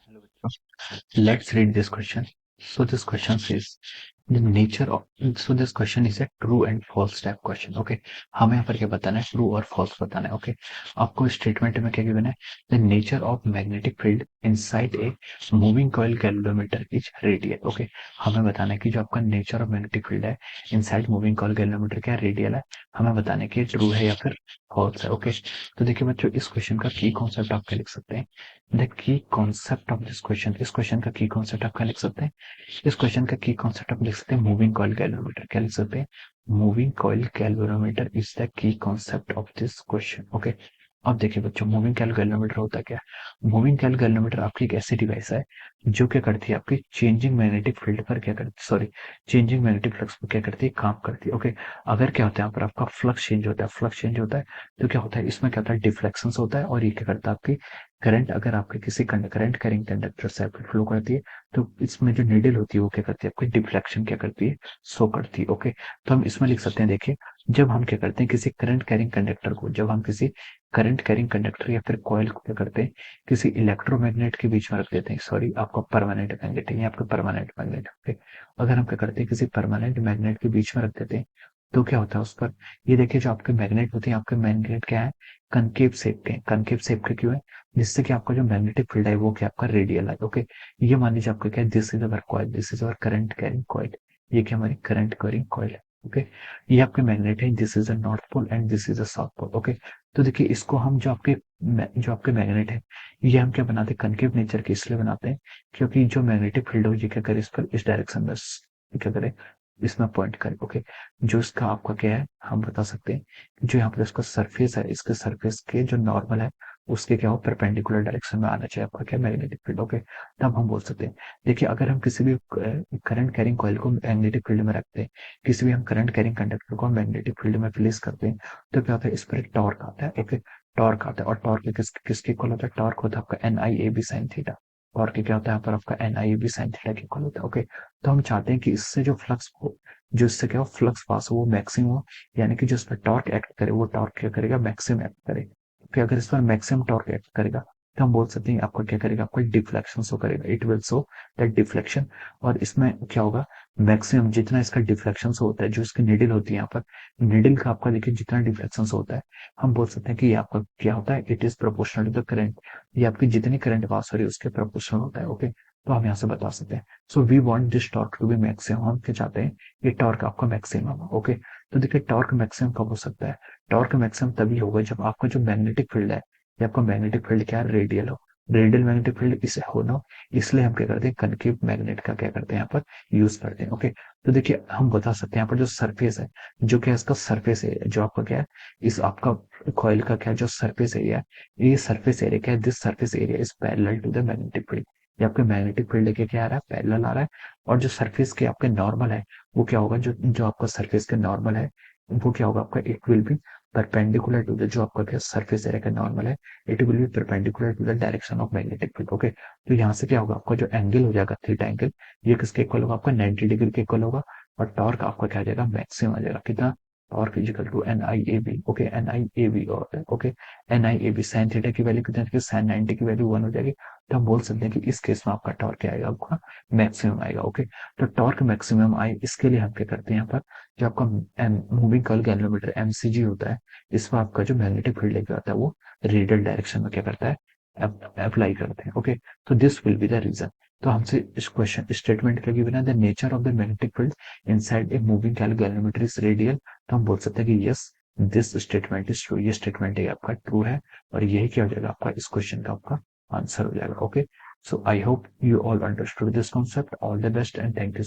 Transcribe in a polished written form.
Hello, bachcho. Let's read this question. So this question says the nature of so this question is a true and false type question. Okay, हमें यहाँ पर क्या बताना है, true और false बताना है. ओके, आपको स्टेटमेंट में क्या गिवन है, the nature of magnetic field inside a moving coil galvanometer is radial. Okay, हमें बताना है कि जो आपका नेचर ऑफ मैग्नेटिक फील्ड है इनसाइड मूविंग कॉइल गैल्वेनोमीटर क्या रेडियल है. हमें बताना है कि ट्रू है या फिर फॉल्स है. ओके, तो देखिए बच्चों, इस क्वेश्चन का की कॉन्सेप्ट आप क्या लिख सकते हैं. The key concept of this question, इस क्वेश्चन का की कॉन्सेप्ट आप क्या लिख सकते हैं. इस क्वेश्चन का की कॉन्सेप्ट आप लिख सकते हैं मूविंग कॉइल गैल्वेनोमीटर. क्या लिख सकते हैं, moving coil galvanometer is the key concept of this question. Okay, अब देखिए बच्चों, मूविंग कॉइल गैल्वेनोमीटर होता क्या है. मूविंग कॉइल गैल्वेनोमीटर आपकी एक ऐसी डिवाइस है जो क्या करती है, आपकी चेंजिंग मैग्नेटिक फील्ड पर क्या करती है, सॉरी, चेंजिंग मैग्नेटिक फ्लक्स पर क्या करती है, काम करती है. ओके, अगर क्या होता है यहाँ पर आपका फ्लक्स चेंज होता है, फ्लक्स चेंज होता है तो क्या होता है, इसमें क्या होता है, डिफ्लेक्शन होता है. और ये क्या करता है, आपकी करंट अगर आपके किसी करंट कैरिंग कंडक्टर से आपकी फ्लो करती है तो इसमें जो नीडल होती है वो क्या करती है, आपकी डिफ्लेक्शन क्या करती है, शो करती है. ओके, तो हम इसमें लिख सकते हैं, देखिए, जब हम क्या करते हैं किसी करंट कैरिंग कंडक्टर को, जब हम किसी करंट कैरिंग कंडक्टर या फिर कॉइल को क्या करते हैं, किसी इलेक्ट्रोमैग्नेट के बीच में रख देते हैं, सॉरी आपका परमानेंट मैग्नेट है, ये आपका परमानेंट मैग्नेट. ओके, अगर हम क्या करते हैं किसी परमानेंट मैग्नेट के बीच में रख देते हैं तो क्या होता है उस पर, ये देखिए जो आपके मैग्नेट होते हैं, आपके मैग्नेट क्या है, कनकेव शेप के. कनकेव शेप के क्यों है, जिससे कि आपका जो मैग्नेटिक फील्ड है वो क्या आपका रेडियल है. ओके, ये मान लीजिए आपका क्या है, this is our coil, this is our current carrying coil, ये क्या हमारी करंट कैरिंग कॉइल है. ओके, ये आपके मैग्नेट है, this is a north pole and this is a south pole. Okay, तो देखिए इसको हम जो आपके मैग्नेट है, ये हम क्या बनाते हैं, कनकेव नेचर के इसलिए बनाते हैं क्योंकि जो मैग्नेटिक फील्ड है ये क्या करे, इस पर इस डायरेक्शन में क्या करे, इसमें पॉइंट करे. ओके, जो इसका आपका क्या है, हम बता सकते हैं जो यहाँ पर इसका सरफेस है, इसके सरफेस के जो नॉर्मल है उसके क्या हो, परपेंडिकुलर डायरेक्शन में आना चाहिए आपका क्या, मैग्नेटिक फील्ड. ओके, तब हम बोल सकते हैं. देखिए अगर हम किसी भी करंट कैरिंग कॉइल को मैग्नेटिक फील्ड में रखते हैं, किसी भी हम करंट कैरिंग कंडक्टर को मैग्नेटिक फील्ड में प्लेस करते हैं तो क्या होता है, इस पर एक टॉर्क आता है. ओके, टॉर्क आता है, और टॉर्क किसके इक्वल होता है, टॉर्क होता है आपका N I A B sine theta. और क्या होता है यहाँ पर आपका N I A B sine theta के इक्वल होता है. ओके, तो हम चाहते हैं कि इससे जो फ्लक्स हो, जो इससे क्या हो, फ्लक्स पास हो वो मैक्सिमम हो, यानी कि जो इस पर टॉर्क एक्ट करे वो टॉर्क क्या करेगा, मैक्सिमम एक्ट करे. फिर अगर इस पर मैक्सिमम टॉर्क एक्ट करेगा तो हम बोल सकते हैं आपका क्या करेगा, आपका डिफ्लेक्शन शो करेगा, it will show that deflection. और इसमें क्या होगा, मैक्सिमम जितना इसका डिफ्लेक्शन होता है, जो इसकी निडल होती है यहाँ पर, निडल का आपका देखिए जितना डिफ्लेक्शन होता है, हम बोल सकते हैं कि ये आपका क्या होता है, it is proportional to the current, ये आपकी जितनी करंट पास हो रही है उसके प्रोपोर्शनल होता है. ओके, तो हम यहाँ से बता सकते हैं. So we want this torque to be maximum, हम क्या चाहते हैं, ये टॉर्क आपका मैक्सिमम. ओके, तो देखिए टॉर्क मैक्सिमम कब हो सकता है, टॉर्क मैक्सिमम तभी होगा जब आपका जो मैग्नेटिक फील्ड है, ये आपका मैग्नेटिक फील्ड क्या है, रेडियल हो. रेडियल मैग्नेटिक फील्ड इसे होना, इसलिए हम क्या करते हैं, कनकेव मैग्नेट का क्या करते हैं यहाँ पर यूज करते हैं. ओके, तो देखिए हम बता सकते हैं यहाँ पर जो सरफेस है, जो क्या है इसका सरफेस एरिया, जो आपका क्या है, इस आपका कॉइल का क्या है, जो सरफेस एरिया है, ये सरफेस एरिया क्या है, this surface area is parallel to the magnetic field. ये आपके मैग्नेटिक फील्ड के क्या आ रहा है, पैरेलल आ रहा है. और जो सरफेस के आपके नॉर्मल है वो क्या होगा, जो जो आपका सरफेस के नॉर्मल है वो क्या होगा आपका, it will be perpendicular to the, जो आपका क्या सरफेस एरिया का नॉर्मल है, it will be perpendicular to the direction of magnetic field. Okay, तो यहाँ से क्या होगा, आपका जो एंगल हो जाएगा थीटा एंगल, ये किसके इक्वल होगा, आपका 90 डिग्री के इक्वल होगा. और टॉर्क आपका क्या आ जाएगा, मैक्सिमम आ जाएगा, कितना, torque is equal to N I A B. Okay, N I A B, और okay, N I A B sine theta की वैल्यू कितनी है, साइन 90 की वैल्यू 1 हो जाएगी. तो हम बोल सकते हैं कि इस केस में आपका टॉर्क क्या आएगा, आपका मैक्सिमम आएगा. ओके, तो टॉर्क मैक्सिमम आए इसके लिए हम क्या करते हैं, यहाँ पर जो आपका मूविंग कॉइल गैल्वेनोमीटर एमसीजी होता है, इसमें आपका जो मैग्नेटिक फील्ड लेके आता है वो रेडियल डायरेक्शन में क्या करता है, अप्लाई करते हैं. ओके, तो this will be the reason. तो हमसे इस क्वेश्चन स्टेटमेंट का गिवन है, the nature of the magnetic field inside a moving coil galvanometer is radial. तो हम बोल सकते हैं कि yes, this statement is true, ये स्टेटमेंट है आपका ट्रू है, और यही क्या हो जाएगा आपका, इस क्वेश्चन का आपका आंसर हो जाएगा. Okay, so I hope you all understood this concept. All the best and thank you.